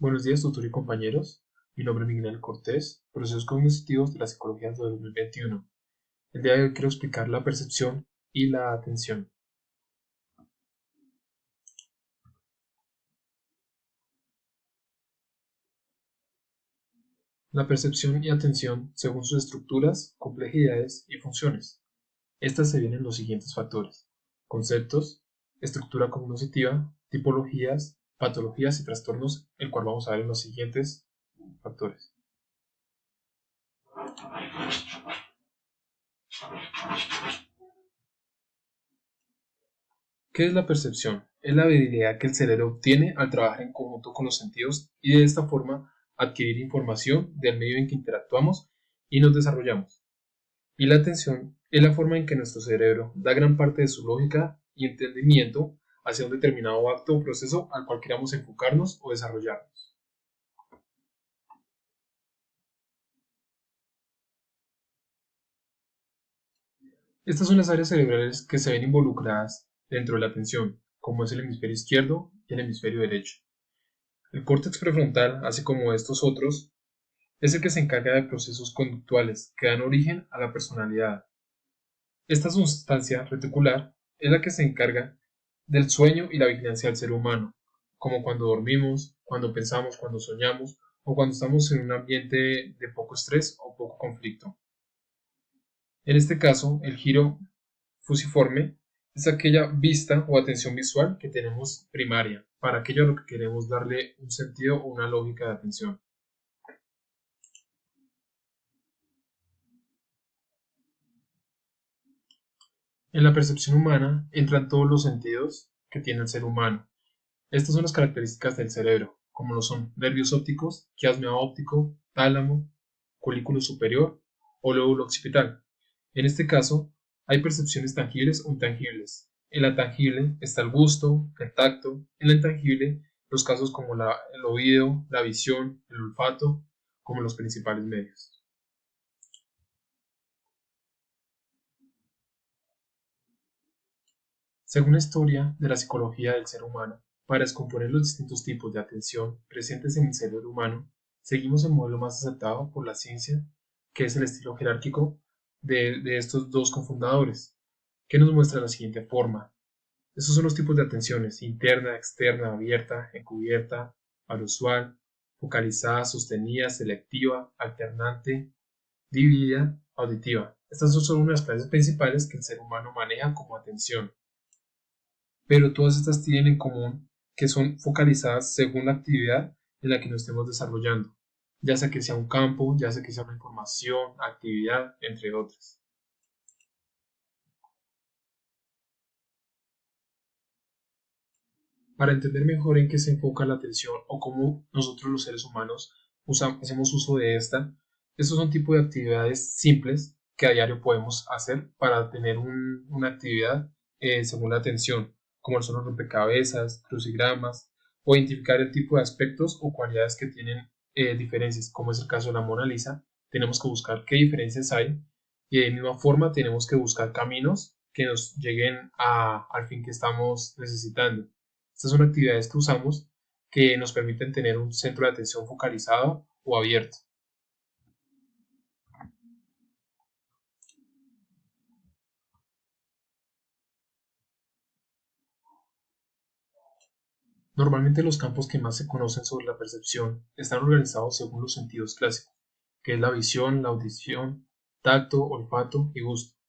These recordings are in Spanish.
Buenos días, tutor y compañeros. Mi nombre es Miguel Cortés, procesos cognitivos de la psicología de 2021. El día de hoy quiero explicar la percepción y la atención. La percepción y atención según sus estructuras, complejidades y funciones. Estas se ven en los siguientes factores: conceptos, estructura cognitiva, tipologías, patologías y trastornos, el cual vamos a ver en los siguientes factores. ¿Qué es la percepción? Es la habilidad que el cerebro obtiene al trabajar en conjunto con los sentidos y de esta forma adquirir información del medio en que interactuamos y nos desarrollamos. Y la atención es la forma en que nuestro cerebro da gran parte de su lógica y entendimiento hacia un determinado acto o proceso al cual queramos enfocarnos o desarrollarnos. Estas son las áreas cerebrales que se ven involucradas dentro de la atención, como es el hemisferio izquierdo y el hemisferio derecho. El córtex prefrontal, así como estos otros, es el que se encarga de procesos conductuales que dan origen a la personalidad. Esta sustancia reticular es la que se encarga del sueño y la vigilancia del ser humano, como cuando dormimos, cuando pensamos, cuando soñamos o cuando estamos en un ambiente de poco estrés o poco conflicto. En este caso, el giro fusiforme es aquella vista o atención visual que tenemos primaria, para aquello a lo que queremos darle un sentido o una lógica de atención. En la percepción humana entran todos los sentidos que tiene el ser humano. Estas son las características del cerebro, como lo son nervios ópticos, quiasma óptico, tálamo, colículo superior o lóbulo occipital. En este caso, hay percepciones tangibles o intangibles. En la tangible está el gusto, el tacto; en la intangible, los casos como el oído, la visión, el olfato, como los principales medios. Según la historia de la psicología del ser humano, para descomponer los distintos tipos de atención presentes en el cerebro humano, seguimos el modelo más aceptado por la ciencia, que es el estilo jerárquico de estos dos cofundadores, que nos muestra la siguiente forma. Estos son los tipos de atenciones: interna, externa, abierta, encubierta, alusual, focalizada, sostenida, selectiva, alternante, dividida, auditiva. Estas son solo unas clases principales que el ser humano maneja como atención, pero todas estas tienen en común que son focalizadas según la actividad en la que nos estemos desarrollando, ya sea que sea un campo, ya sea que sea una información, actividad, entre otras. Para entender mejor en qué se enfoca la atención o cómo nosotros los seres humanos hacemos uso de esta, estos son tipos de actividades simples que a diario podemos hacer para tener una actividad según la atención, como son los rompecabezas, crucigramas, o identificar el tipo de aspectos o cualidades que tienen diferencias, como es el caso de la Mona Lisa. Tenemos que buscar qué diferencias hay y de misma forma tenemos que buscar caminos que nos lleguen al fin que estamos necesitando. Estas son actividades que usamos que nos permiten tener un centro de atención focalizado o abierto. Normalmente los campos que más se conocen sobre la percepción están organizados según los sentidos clásicos, que es la visión, la audición, tacto, olfato y gusto.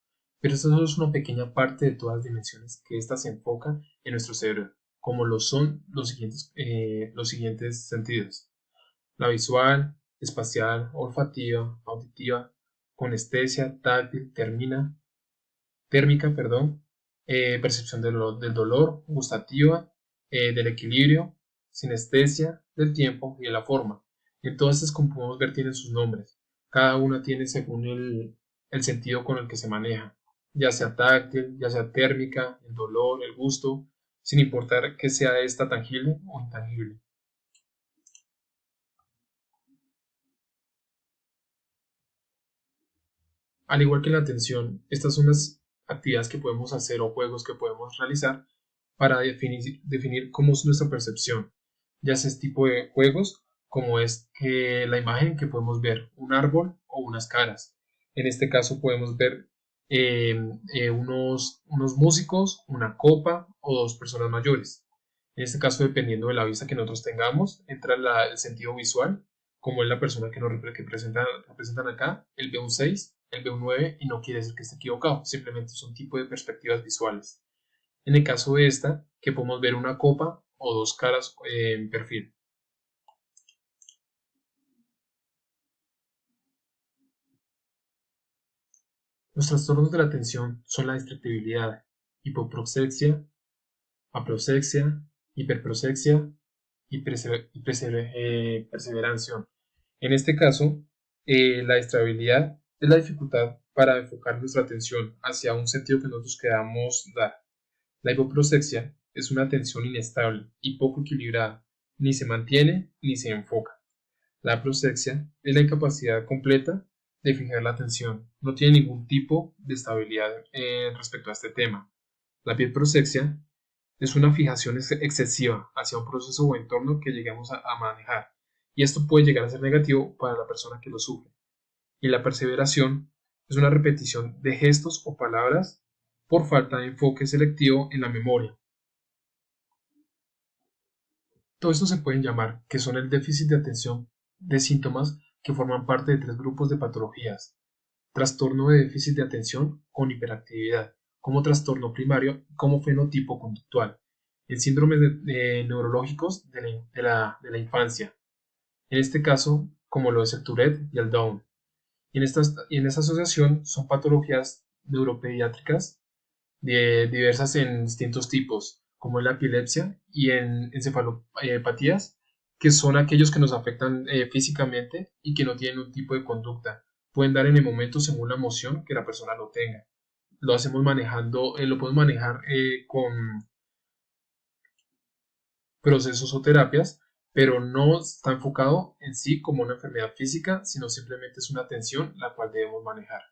Pero esta solo es una pequeña parte de todas las dimensiones que ésta se enfoca en nuestro cerebro, como lo son los siguientes sentidos: la visual, espacial, olfativa, auditiva, conestesia, táctil, térmica, perdón, percepción del dolor, gustativa, del equilibrio, sinestesia, del tiempo y de la forma. En todas estas, como podemos ver, tienen sus nombres. Cada una tiene según el sentido con el que se maneja, ya sea táctil, ya sea térmica, el dolor, el gusto, sin importar que sea esta tangible o intangible. Al igual que la atención, estas son las actividades que podemos hacer o juegos que podemos realizar para definir cómo es nuestra percepción. ya sea este tipo de juegos, como es que la imagen que podemos ver un árbol o unas caras. En este caso podemos ver unos músicos, una copa o dos personas mayores. En este caso, dependiendo de la vista que nosotros tengamos, entra el sentido visual, como es la persona que nos representan acá. Él ve un 6, él ve un 9 y no quiere decir que esté equivocado, simplemente son tipo de perspectivas visuales. En el caso de esta, que podemos ver una copa o dos caras en perfil. Los trastornos de la atención son la distractibilidad, hipoproxexia, aproxexia, hiperproxexia y perseverancia. En este caso, la distractibilidad es la dificultad para enfocar nuestra atención hacia un sentido que nosotros queramos dar. La hipoproxexia es una atención inestable y poco equilibrada, ni se mantiene ni se enfoca. La proxexia es la incapacidad completa de fijar la atención, no tiene ningún tipo de estabilidad respecto a este tema. La biproxexia es una fijación excesiva hacia un proceso o entorno que lleguemos a manejar, y esto puede llegar a ser negativo para la persona que lo sufre. Y la perseveración es una repetición de gestos o palabras por falta de enfoque selectivo en la memoria. Todo esto se pueden llamar que son el déficit de atención de síntomas que forman parte de tres grupos de patologías: trastorno de déficit de atención con hiperactividad, como trastorno primario, como fenotipo conductual, en síndromes neurológicos de la infancia, en este caso, como lo es el Tourette y el Down. Y en esta asociación son patologías neuropediátricas diversas en distintos tipos, como en la epilepsia y en encefalopatías, que son aquellos que nos afectan físicamente y que no tienen un tipo de conducta. Pueden dar en el momento según la emoción que la persona lo tenga. Lo hacemos manejando, lo podemos manejar con procesos o terapias, pero no está enfocado en sí como una enfermedad física, sino simplemente es una tensión la cual debemos manejar.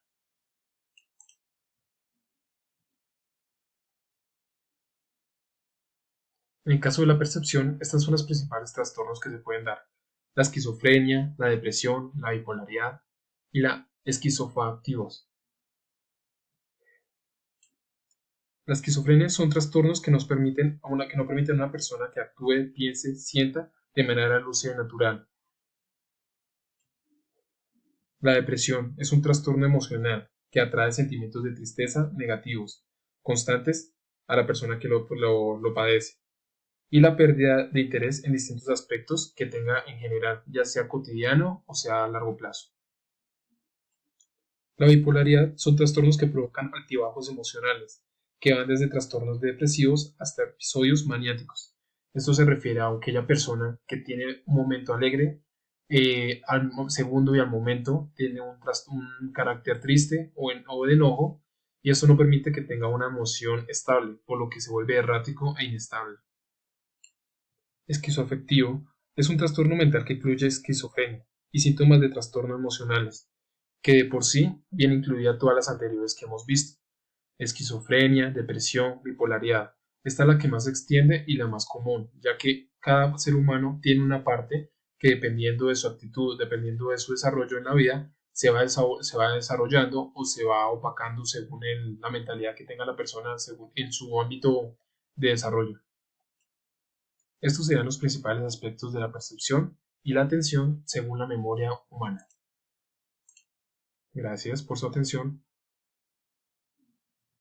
En el caso de la percepción, estas son los principales trastornos que se pueden dar: la esquizofrenia, la depresión, la bipolaridad y la esquizoafectivos. La esquizofrenia son trastornos que que no permiten a una persona que actúe, piense, sienta de manera lúcida y natural. La depresión es un trastorno emocional que atrae sentimientos de tristeza negativos, constantes a la persona que lo padece, y la pérdida de interés en distintos aspectos que tenga en general, ya sea cotidiano o sea a largo plazo. La bipolaridad son trastornos que provocan altibajos emocionales, que van desde trastornos depresivos hasta episodios maniáticos. Esto se refiere a aquella persona que tiene un momento alegre, al segundo y al momento tiene un carácter triste o de enojo, y eso no permite que tenga una emoción estable, por lo que se vuelve errático e inestable. Esquizoafectivo es un trastorno mental que incluye esquizofrenia y síntomas de trastorno emocionales, que de por sí viene incluida todas las anteriores que hemos visto: esquizofrenia, depresión, bipolaridad. Esta es la que más se extiende y la más común, ya que cada ser humano tiene una parte que, dependiendo de su actitud, dependiendo de su desarrollo en la vida, se va desarrollando o se va opacando según la mentalidad que tenga la persona según, en su ámbito de desarrollo. Estos serían los principales aspectos de la percepción y la atención según la memoria humana. Gracias por su atención.